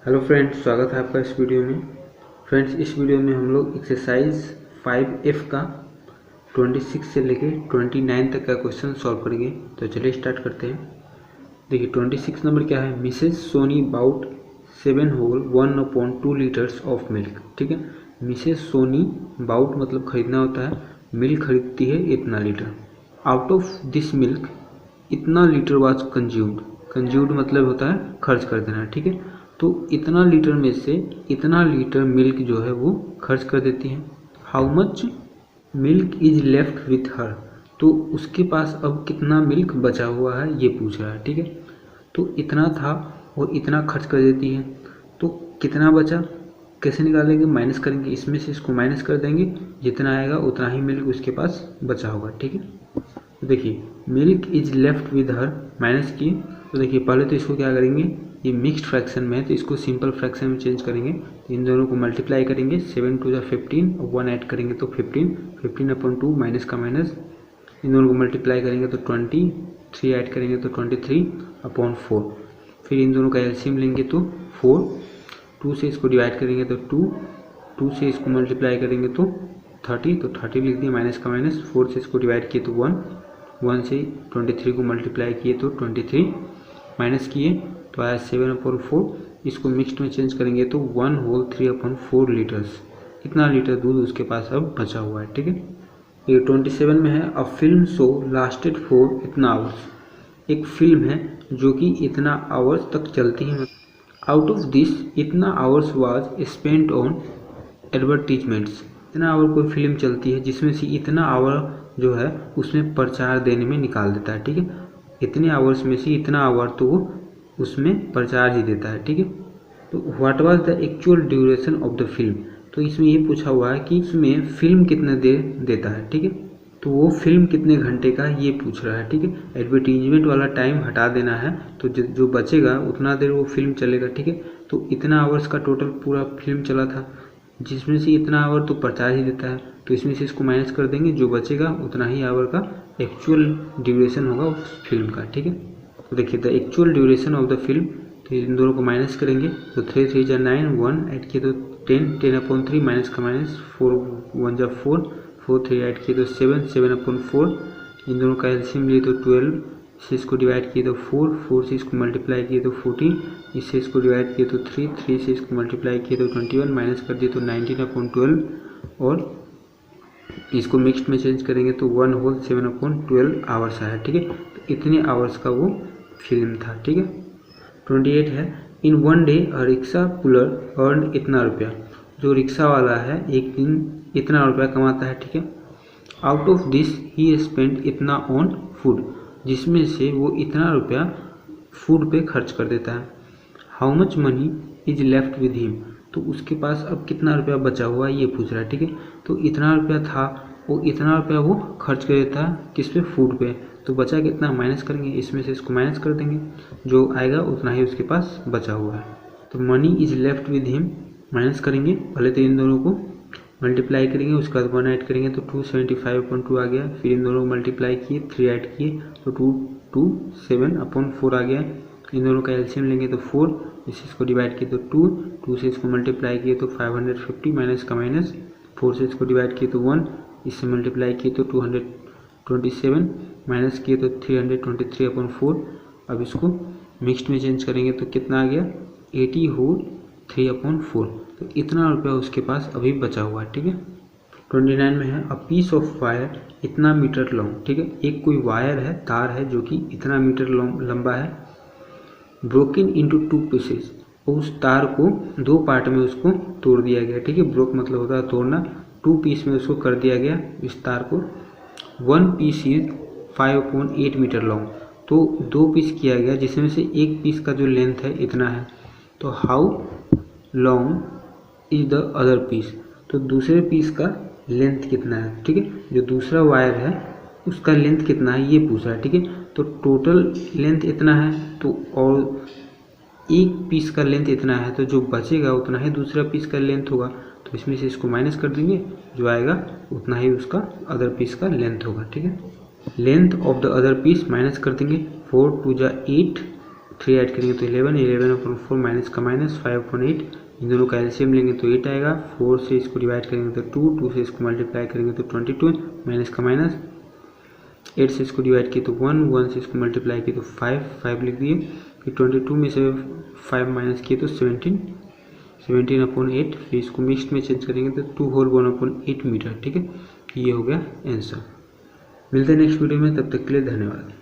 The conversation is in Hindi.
हेलो फ्रेंड्स, स्वागत है आपका इस वीडियो में। फ्रेंड्स, इस वीडियो में हम लोग एक्सरसाइज 5F का 26 से लेके 29 तक का क्वेश्चन सॉल्व करेंगे। तो चलिए स्टार्ट करते हैं। देखिए 26 नंबर क्या है, Mrs Soni bought 7 whole 1/2 litres of milk. ठीक है, मिसेस सोनी बाउट मतलब खरीदना होता है, मिल्क खरीदती है इतना litre. Out of this milk इतना लीटर वाज कंज्यूम्ड। कंज्यूम्ड मतलब होता है खर्च कर देना। ठीक है, तो इतना लीटर में से इतना लीटर मिल्क जो है वो खर्च कर देती है। How much milk is left with her, तो उसके पास अब कितना मिल्क बचा हुआ है ये पूछ रहा है। ठीक है, तो इतना था और इतना खर्च कर देती है, तो कितना बचा कैसे निकालेंगे, माइनस करेंगे, इसमें से इसको माइनस कर देंगे, जितना आएगा उतना ही मिल्क उसके पास बचा होगा। ठीक है, तो देखिए milk is left with her minus किए, तो देखिए पहले तो इसको क्या करेंगे, ये मिक्स्ड फ्रैक्शन में है तो इसको सिंपल फ्रैक्शन में चेंज करेंगे। तो इन दोनों को मल्टीप्लाई करेंगे, 7 टू 15 और 1 ऐड करेंगे तो 15/2 माइनस का माइनस, इन दोनों को मल्टीप्लाई करेंगे तो 20, 3 ऐड करेंगे तो 23/4। फिर इन दोनों का एलसीएम लेंगे तो 4, 2 से इसको डिवाइड करेंगे तो 2 से इसको मल्टीप्लाई करेंगे तो 30, तो 30 लिख दिए माइनस का माइनस, 4 से इसको डिवाइड किए तो 1 से 23 को मल्टीप्लाई किए तो 23, माइनस किए तो आया 7/4। इसको मिक्स्ड में चेंज करेंगे तो 1 होल 3/4 लीटर्स, इतना लीटर दूध उसके पास अब बचा हुआ है। ठीक है, ये 27 में है, a film show lasted for इतना आवर्स। एक फिल्म है जो कि इतना आवर्स तक चलती है। आउट ऑफ दिस इतना hours was spent on advertisements. इतना आवर कोई फिल्म चलती है जिसमें से इतना आवर जो है उसमें प्रचार देने में निकाल देता है। ठीक है, इतने आवर्स में से इतना आवर तो वो उसमें प्रचार ही देता है। ठीक है, तो what was the actual duration of the film, तो इसमें ये पूछा हुआ है कि इसमें फिल्म कितने देर देता है। ठीक है, तो वो फिल्म कितने घंटे का ये पूछ रहा है। ठीक है, एडवर्टीजमेंट वाला टाइम हटा देना है तो जो बचेगा उतना देर वो फिल्म चलेगा। ठीक है, तो इतना आवर्स का टोटल पूरा फिल्म चला था, जिसमें से इतना आवर तो प्रचार ही देता है, तो इसमें से इसको माइनस कर देंगे, जो बचेगा उतना ही आवर का एक्चुअल ड्यूरेशन होगा उस फिल्म का। ठीक है, तो देखिए the actual duration of the film, तो इन दोनों को माइनस करेंगे तो 3 3 जा 9, 1 ऐड किए तो 10, 10/3 माइनस का माइनस, 4 1 जा 4, 4 3 ऐड किए तो 7, 7/4, इन दोनों का एलसीएम लिए तो 12, इससे इसको डिवाइड किए तो 4, 4 से इसको मल्टीप्लाई किए तो 14, इससे इसको डिवाइड किए तो 3, 3 से इसको मल्टीप्लाई किए तो 21, माइनस कर दिए तो 19/12, और इसको मिक्स्ड में चेंज करेंगे तो 1 होल 7/12 आवर्स आया। ठीक है, तो इतने आवर्स का वो फिल्म था। ठीक है, 28 है, इन 1 डे अ रिक्शा पुलर अर्न इतना रुपया। जो रिक्शा वाला है एक दिन इतना रुपया कमाता है। ठीक है, out of this he spend इतना ऑन फूड, जिसमें से वो इतना रुपया फूड पे खर्च कर देता है। How much money is left with him, तो उसके पास अब कितना रुपया बचा हुआ है ये पूछ रहा है। ठीक है, तो इतना रुपया था, वो इतना रुपया वो खर्च कर देता है किस पे, फूड पे, तो बचा कितना माइनस करेंगे, इसमें से इसको माइनस कर देंगे, जो आएगा उतना ही उसके पास बचा हुआ है। तो money is left with him minus करेंगे, पहले तो इन दोनों को मल्टीप्लाई करेंगे, उसके बाद 1 ऐड करेंगे तो 275/2 आ गया, फिर इन दोनों को मल्टीप्लाई किए, 3 ऐड किए तो 227/4 आ गया, इन दोनों का एलसीएम लेंगे तो 4, इसको डिवाइड किए तो 2 से इसको मल्टीप्लाई किए तो 550 माइनस का माइनस, 4 से इसको डिवाइड किए तो 1, इससे मल्टीप्लाई किए तो 227, माइनस किए तो 323/4। अब इसको मिक्स्ड में चेंज करेंगे तो कितना आ गया, 80 होल 3/4, तो इतना रुपया उसके पास अभी बचा हुआ है। ठीक है, 29 में है, अ पीस ऑफ वायर इतना मीटर लॉन्ग। ठीक है, एक कोई वायर है, तार है जो कि इतना मीटर लंबा है, ब्रोकन इंटू 2 पीसेस, उस तार को 2 पार्ट में उसको तोड़ दिया गया। ठीक है, ब्रोक मतलब होता है तोड़ना, 2 पीस में उसको कर दिया गया इस तार को। 1 पीस इज 5/8 मीटर लॉन्ग, तो 2 पीस किया गया जिसमें से एक पीस का जो लेंथ है इतना है, तो how long is the other piece, तो दूसरे पीस का लेंथ कितना है। ठीक है, जो दूसरा वायर है उसका लेंथ कितना है ये पूछ रहा है। ठीक है, तो टोटल लेंथ इतना है, तो और एक पीस का लेंथ इतना है, तो जो बचेगा उतना ही दूसरा पीस का लेंथ होगा, तो इसमें से इसको माइनस कर देंगे, जो आएगा उतना ही उसका अदर पीस का लेंथ होगा। ठीक है, length of the other piece minus कर देंगे, 4 2 जा 8, 3 ऐड करेंगे तो 11, 11/4 माइनस का माइनस 5/8, इन दोनों का एलसीएम लेंगे तो 8 आएगा। 4 से इसको डिवाइड करेंगे तो 2, 2 से इसको मल्टीप्लाई करेंगे तो 22 माइनस का माइनस, 8 से इसको डिवाइड किए तो 1, 1 से इसको मल्टीप्लाई किए तो 5, 5 लिख दिए। फिर 22 में से 5 माइनस किए तो 17, 17/8। फिर इसको मिक्स्ड में चेंज करेंगे तो 2/1/8 मीटर। ठीक है, ये हो गया आंसर। मिलते हैं नेक्स्ट वीडियो में, तब तक के लिए धन्यवाद।